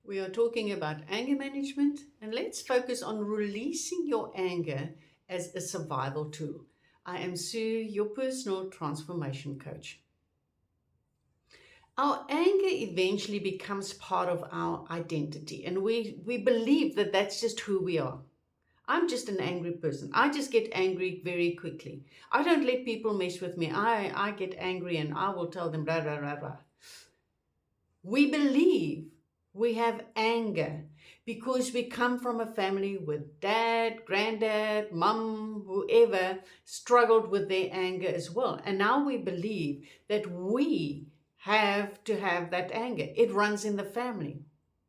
We are talking about anger management, and let's focus on releasing your anger as a survival tool. I am Sue, your personal transformation coach. Our anger eventually becomes part of our identity, and we believe that that's just who we are. I'm just an angry person. I just get angry very quickly. I don't let people mess with me. I get angry and I will tell them blah, blah, blah, blah. We believe we have anger because we come from a family with dad, granddad, mum, whoever struggled with their anger as well. And now we believe that we have to have that anger. It runs in the family.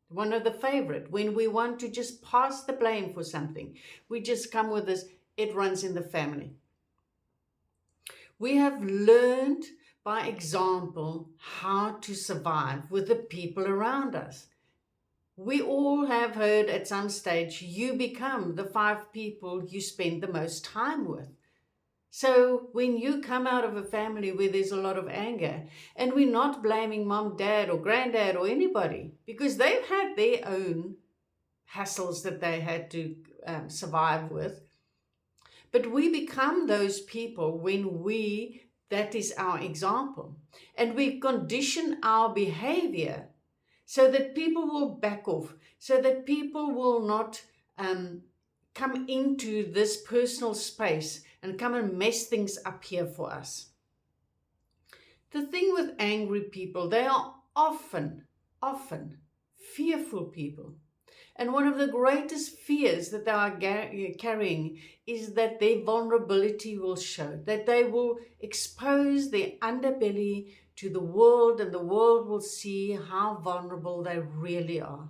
One of the favorite, when we want to just pass the blame for something, we just come with this, it runs in the family. We have learned by example how to survive with the people around us. We all have heard at some stage, you become the 5 people you spend the most time with. So when you come out of a family where there's a lot of anger, and we're not blaming mom, dad, or granddad, or anybody, because they've had their own hassles that they had to survive with, but we become those people when that is our example. And we condition our behavior so that people will back off, so that people will not come into this personal space and come and mess things up here for us. The thing with angry people, they are often fearful people. And one of the greatest fears that they are carrying is that their vulnerability will show, that they will expose their underbelly to the world, and the world will see how vulnerable they really are.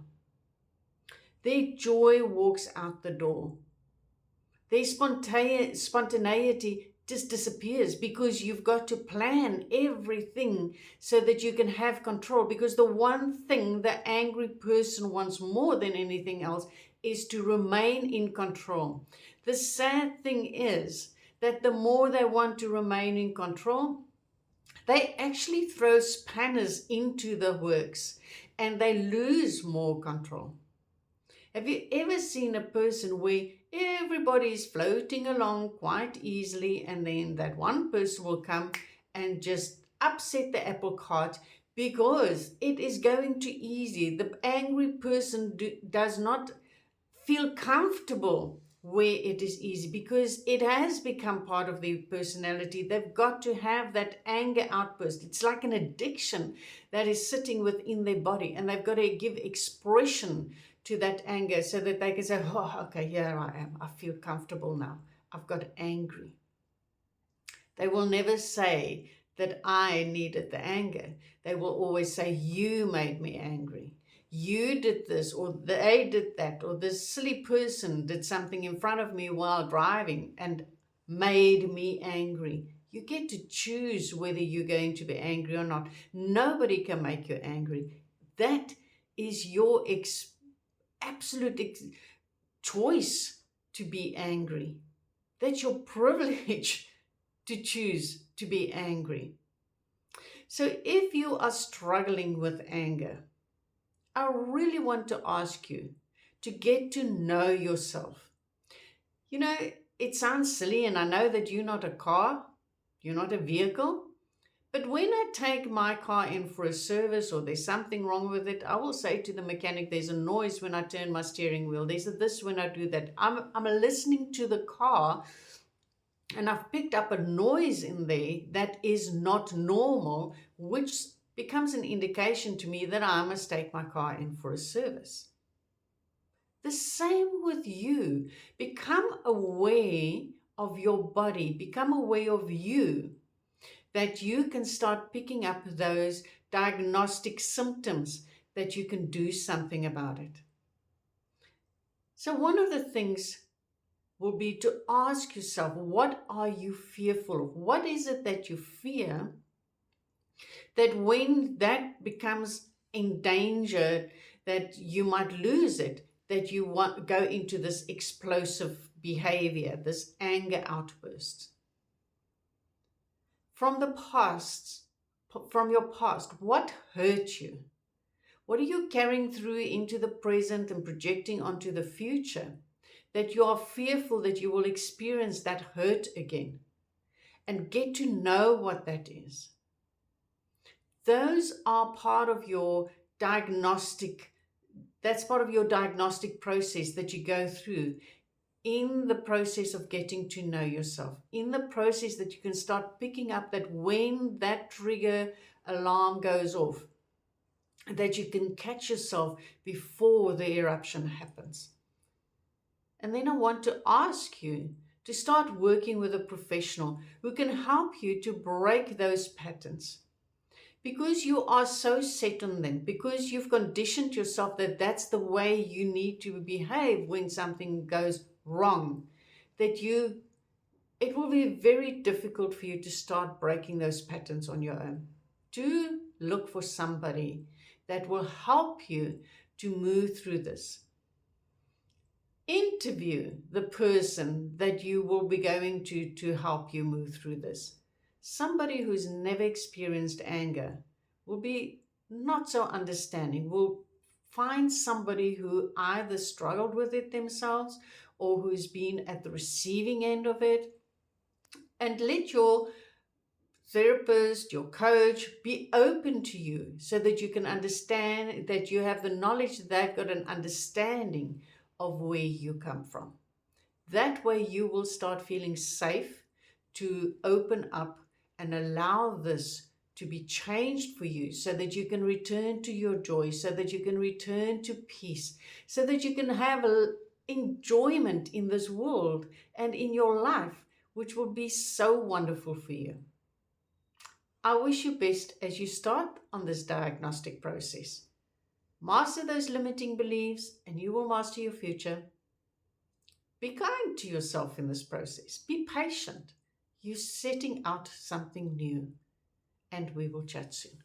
Their joy walks out the door. Their spontaneity just disappears because you've got to plan everything so that you can have control. Because the one thing the angry person wants more than anything else is to remain in control. The sad thing is that the more they want to remain in control, they actually throw spanners into the works and they lose more control. Have you ever seen a person where everybody is floating along quite easily, and then that one person will come and just upset the apple cart because it is going too easy? The angry person does not feel comfortable where it is easy because it has become part of their personality. They've got to have that anger outburst. It's like an addiction that is sitting within their body, and they've got to give expression to that anger so that they can say, oh, okay, here I am. I feel comfortable now. I've got angry. They will never say that I needed the anger. They will always say, you made me angry. You did this, or they did that, or this silly person did something in front of me while driving and made me angry. You get to choose whether you're going to be angry or not. Nobody can make you angry. That is your absolute choice to be angry. That's your privilege to choose to be angry. So if you are struggling with anger, I really want to ask you to get to know yourself. You know, it sounds silly, and I know that you're not a car, you're not a vehicle, but when I take my car in for a service or there's something wrong with it, I will say to the mechanic, there's a noise when I turn my steering wheel. There's a this when I do that. I'm listening to the car, and I've picked up a noise in there that is not normal, which becomes an indication to me that I must take my car in for a service. The same with you. Become aware of your body. Become aware of you, that you can start picking up those diagnostic symptoms, that you can do something about it. So one of the things will be to ask yourself, what are you fearful of? What is it that you fear that when that becomes endangered, that you might lose it, that you go into this explosive behavior, this anger outburst? From your past, what hurt you? What are you carrying through into the present and projecting onto the future that you are fearful that you will experience that hurt again? And get to know what that is. Those are part of your diagnostic, that's part of your diagnostic process that you go through in the process of getting to know yourself, in the process that you can start picking up that when that trigger alarm goes off, that you can catch yourself before the eruption happens. And then I want to ask you to start working with a professional who can help you to break those patterns. Because you are so set on them, because you've conditioned yourself that that's the way you need to behave when something goes wrong, that it will be very difficult for you to start breaking those patterns on your own. Do look for somebody that will help you to move through this. Interview the person that you will be going to help you move through this. Somebody who's never experienced anger will be not so understanding, will find somebody who either struggled with it themselves or who's been at the receiving end of it, and let your therapist, your coach be open to you so that you can understand, that you have the knowledge that they've got an understanding of where you come from. That way you will start feeling safe to open up and allow this to be changed for you so that you can return to your joy, so that you can return to peace, so that you can have enjoyment in this world and in your life, which will be so wonderful for you. I wish you best as you start on this diagnostic process. Master those limiting beliefs and you will master your future. Be kind to yourself in this process. Be patient. You're setting out something new, and we will chat soon.